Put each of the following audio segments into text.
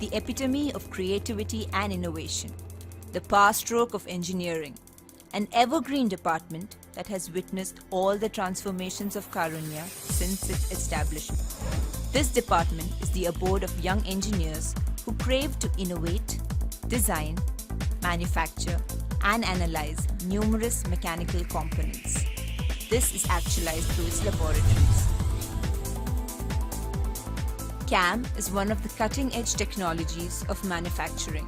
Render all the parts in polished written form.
the epitome of creativity and innovation, the power stroke of engineering, an evergreen department that has witnessed all the transformations of Karunya since its establishment. This department is the abode of young engineers who crave to innovate, design, manufacture, and analyze numerous mechanical components. This is actualized through its laboratories. CAM is one of the cutting-edge technologies of manufacturing.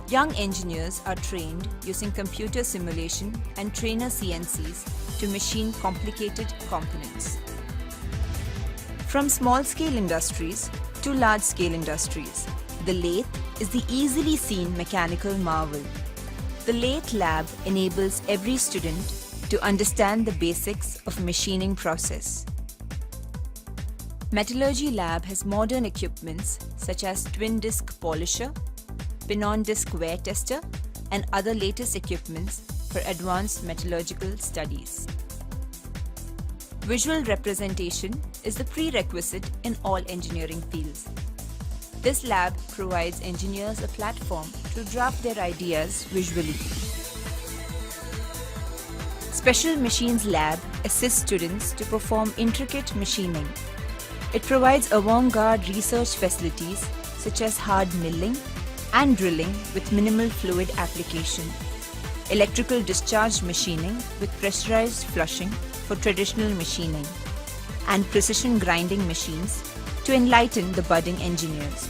Young engineers are trained using computer simulation and trainer CNCs to machine complicated components. From small-scale industries to large-scale industries, the lathe is the easily seen mechanical marvel. The lathe lab enables every student to understand the basics of machining process. Metallurgy lab has modern equipments such as twin disc polisher, pin-on disc wear tester, and other latest equipments for advanced metallurgical studies. Visual representation is the prerequisite in all engineering fields. This lab provides engineers a platform to draft their ideas visually. Special Machines Lab assists students to perform intricate machining. It provides avant-garde research facilities such as hard milling and drilling with minimal fluid application, electrical discharge machining with pressurized flushing for traditional machining, and precision grinding machines to enlighten the budding engineers.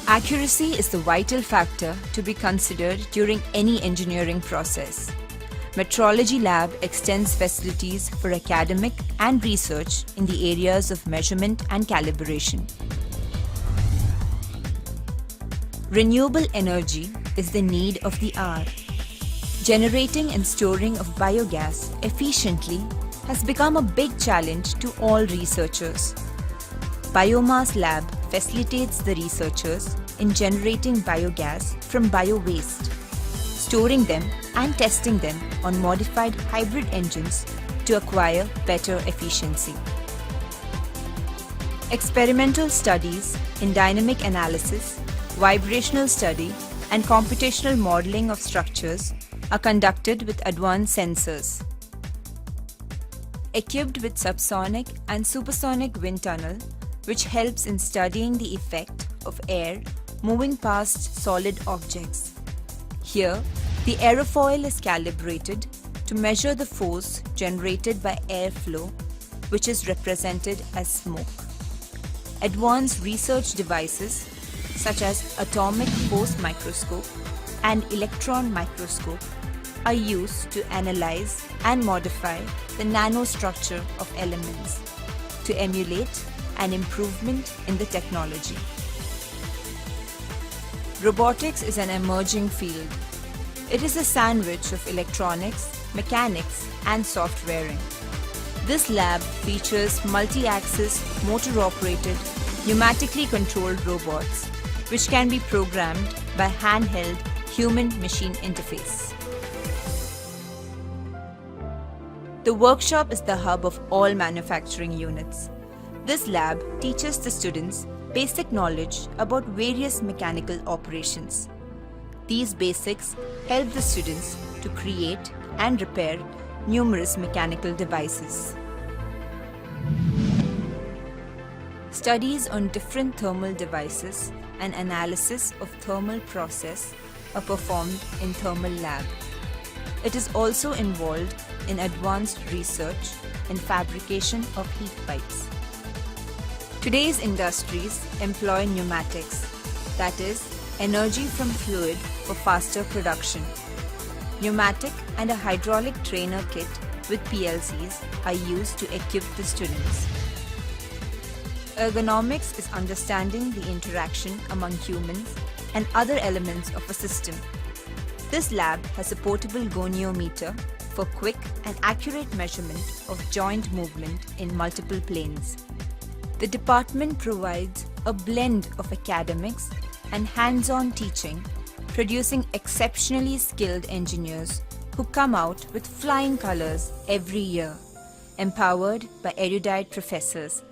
Accuracy is the vital factor to be considered during any engineering process. Metrology Lab extends facilities for academic and research in the areas of measurement and calibration. Renewable energy is the need of the hour. Generating and storing of biogas efficiently has become a big challenge to all researchers. Biomass Lab facilitates the researchers in generating biogas from bio-waste, storing them and testing them on modified hybrid engines to acquire better efficiency. Experimental studies in dynamic analysis, vibrational study, and computational modeling of structures are conducted with advanced sensors. Equipped with subsonic and supersonic wind tunnel, which helps in studying the effect of air moving past solid objects. Here, the aerofoil is calibrated to measure the force generated by airflow, which is represented as smoke. Advanced research devices such as atomic force microscope and electron microscope are used to analyze and modify the nanostructure of elements to emulate an improvement in the technology. Robotics is an emerging field. It is a sandwich of electronics, mechanics, and softwaring. This lab features multi-axis, motor-operated, pneumatically controlled robots, which can be programmed by handheld human-machine interface. The workshop is the hub of all manufacturing units. This lab teaches the students basic knowledge about various mechanical operations. These basics help the students to create and repair numerous mechanical devices. Studies on different thermal devices and analysis of thermal process are performed in thermal lab. It is also involved in advanced research and fabrication of heat pipes. Today's industries employ pneumatics, that is, energy from fluid for faster production. Pneumatic and a hydraulic trainer kit with PLCs are used to equip the students. Ergonomics is understanding the interaction among humans and other elements of a system. This lab has a portable goniometer for quick and accurate measurement of joint movement in multiple planes. The department provides a blend of academics and hands-on teaching, producing exceptionally skilled engineers who come out with flying colors every year, empowered by erudite professors